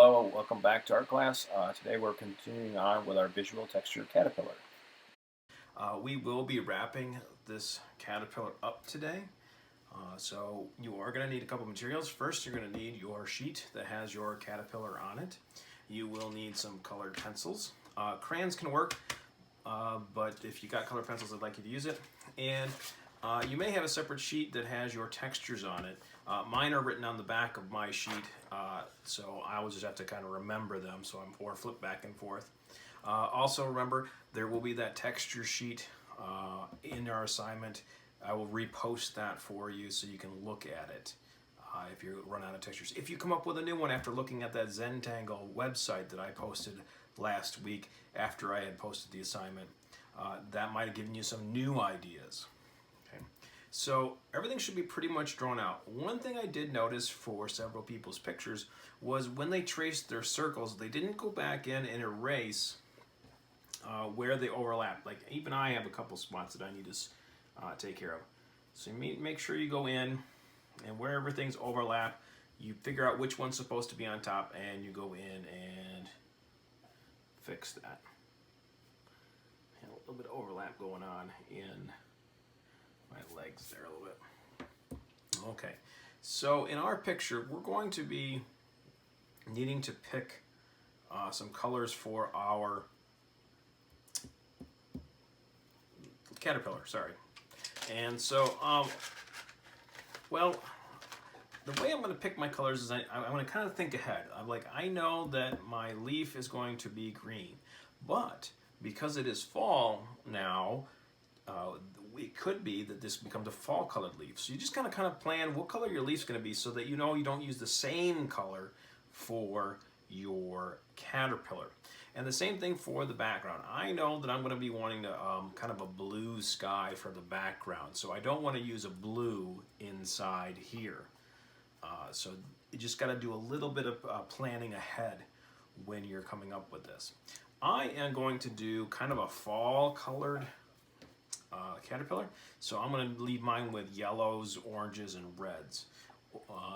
Hello, welcome back to our class. Today we're continuing on with our visual texture caterpillar. We will be wrapping this caterpillar up today. So you are going to need a couple materials. First, you're going to need your sheet that has your caterpillar on it. You will need some colored pencils. Crayons can work, but if you got colored pencils, I'd like you to use it. And you may have a separate sheet that has your textures on it. Mine are written on the back of my sheet, so I will just have to kind of remember them, or flip back and forth. Also remember, there will be that texture sheet in our assignment. I will repost that for you so you can look at it if you run out of textures. If you come up with a new one after looking at that Zentangle website that I posted last week after I had posted the assignment, that might have given you some new ideas. Okay. So everything should be pretty much drawn out. One thing I did notice for several people's pictures was when they traced their circles, they didn't go back in and erase where they overlap. Like even I have a couple spots that I need to take care of. So you make sure you go in and wherever things overlap, you figure out which one's supposed to be on top and you go in and fix that. And a little bit of overlap going on in my legs there a little bit. Okay, so in our picture, we're going to be needing to pick some colors for our caterpillar, sorry. And so, well, the way I'm going to pick my colors is I'm going to kind of think ahead. I'm like, I know that my leaf is going to be green, but because it is fall now, it could be that this becomes a fall colored leaf. So you just kind of plan what color your leaf's going to be so that you know you don't use the same color for your caterpillar. And the same thing for the background. I know that I'm going to be wanting to kind of a blue sky for the background. So I don't want to use a blue inside here. So you just got to do a little bit of planning ahead when you're coming up with this. I am going to do kind of a fall colored caterpillar. So I'm going to leave mine with yellows, oranges, and reds.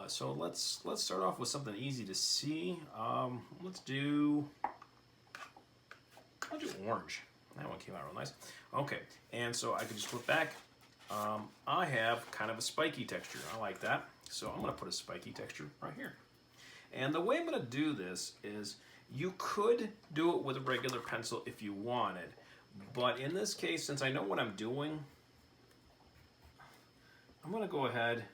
So let's start off with something easy to see. I'll do orange. That one came out real nice. Okay, and so I can just flip back. I have kind of a spiky texture. I like that. So I'm going to put a spiky texture right here. And the way I'm going to do this is you could do it with a regular pencil if you wanted. But in this case, since I know what I'm doing, I'm going to go ahead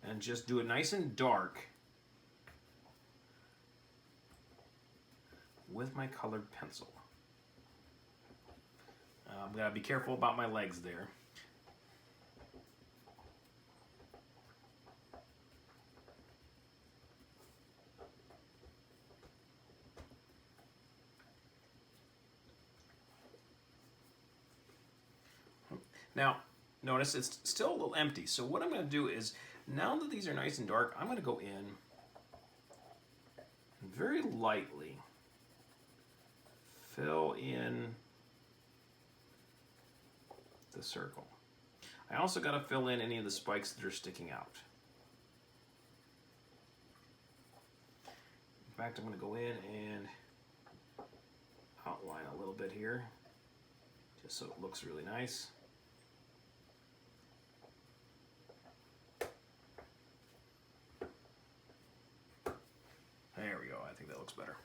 and just do it nice and dark with my colored pencil. I'm going to be careful about my legs there. Now, notice it's still a little empty. So what I'm going to do is, now that these are nice and dark, I'm going to go in and very lightly fill in the circle. I also got to fill in any of the spikes that are sticking out. In fact, I'm going to go in and outline a little bit here, just so it looks really nice. There we go, I think that looks better.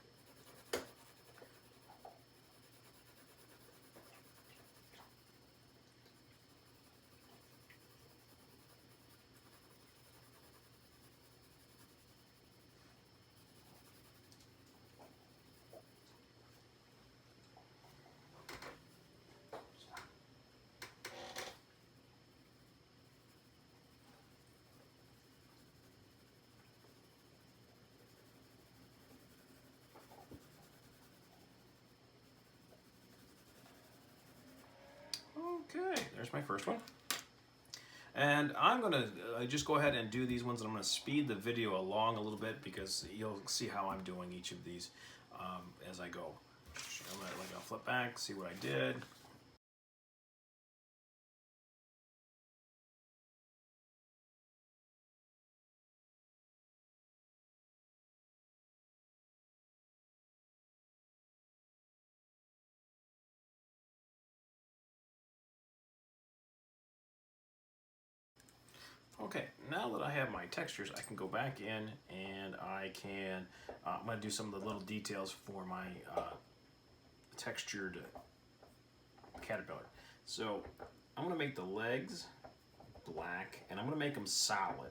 Okay, there's my first one. And I'm going to just go ahead and do these ones, and I'm going to speed the video along a little bit because you'll see how I'm doing each of these as I go. I'll flip back, see what I did. Okay, now that I have my textures, I can go back in and I can, I'm going to do some of the little details for my textured caterpillar. So I'm going to make the legs black and I'm going to make them solid.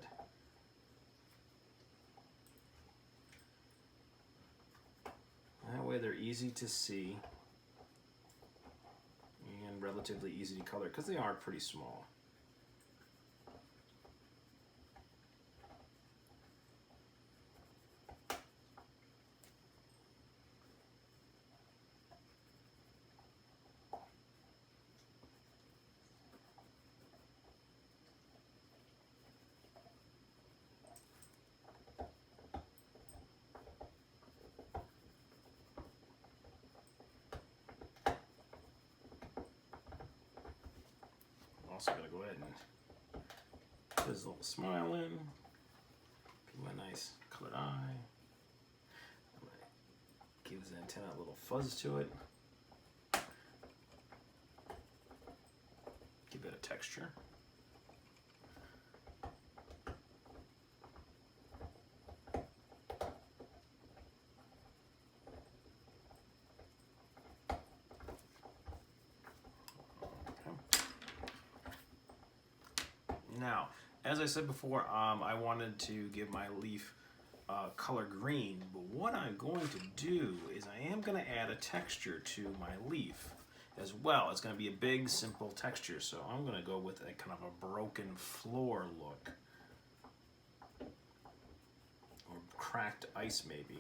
That way they're easy to see and relatively easy to color because they are pretty small. Also going to go ahead and put his little smile in, give him a nice colored eye. Give his antenna a little fuzz to it. Give it a texture. Now, as I said before, I wanted to give my leaf color green, but what I'm going to do is I am going to add a texture to my leaf as well. It's going to be a big, simple texture, so I'm going to go with a kind of a broken floor look, or cracked ice maybe.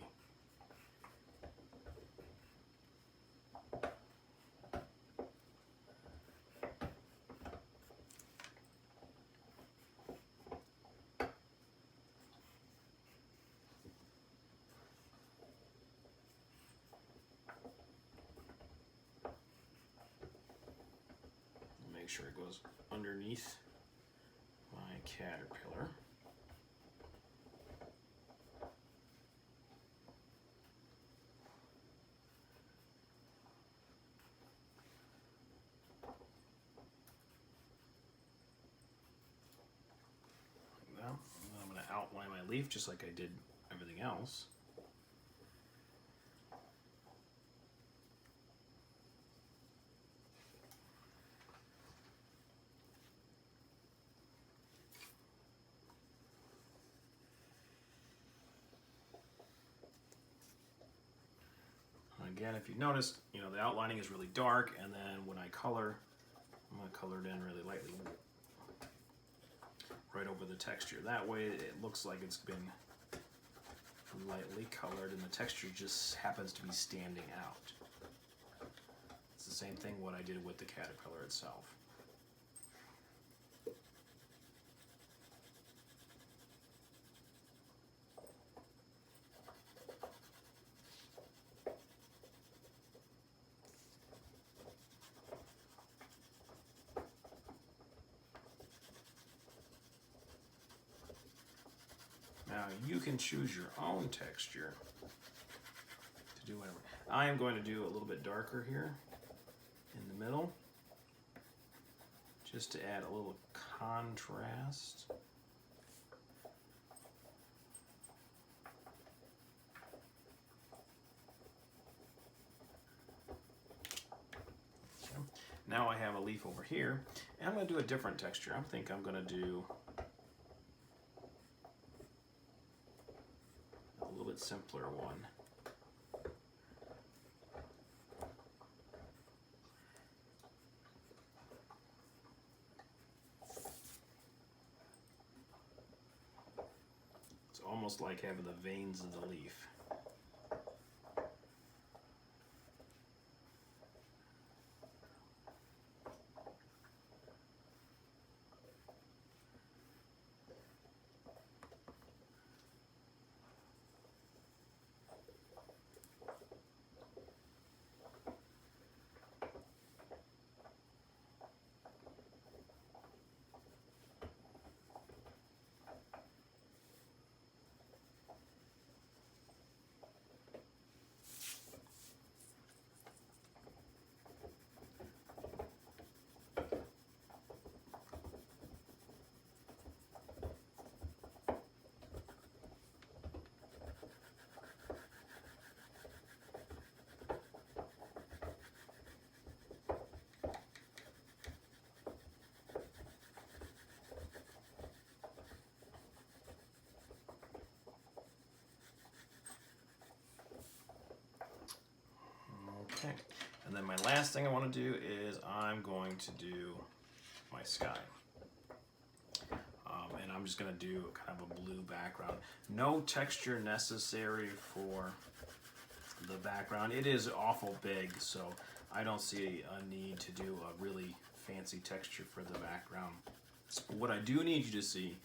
Make sure it goes underneath my caterpillar. Like that. And I'm going to outline my leaf just like I did everything else. Again, if you noticed, the outlining is really dark, and then when I color, I'm going to color it in really lightly right over the texture. That way it looks like it's been lightly colored and the texture just happens to be standing out. It's the same thing what I did with the caterpillar itself. Now you can choose your own texture to do whatever. I am going to do a little bit darker here in the middle, just to add a little contrast. Okay. Now I have a leaf over here, and I'm going to do a different texture. I think I'm going to do a little bit simpler one. It's almost like having the veins of the leaf. my last thing I want to do is I'm going to do my sky. And I'm just going to do kind of a blue background. No texture necessary for the background. It is awful big, so I don't see a need to do a really fancy texture for the background. What I do need you to see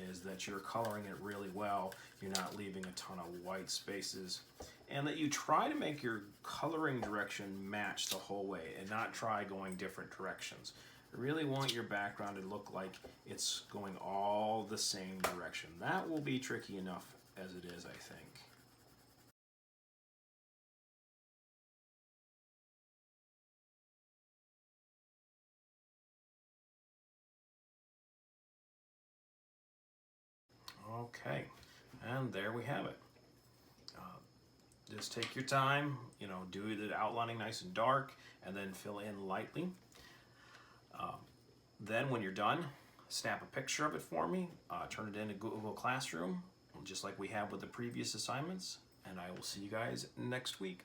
is that you're coloring it really well. You're not leaving a ton of white spaces, and that you try to make your coloring direction match the whole way and not try going different directions. I really want your background to look like it's going all the same direction. That will be tricky enough as it is, I think. Okay, and there we have it. Just take your time, do the outlining nice and dark, and then fill in lightly. Then when you're done, snap a picture of it for me, turn it into Google Classroom, just like we have with the previous assignments, and I will see you guys next week.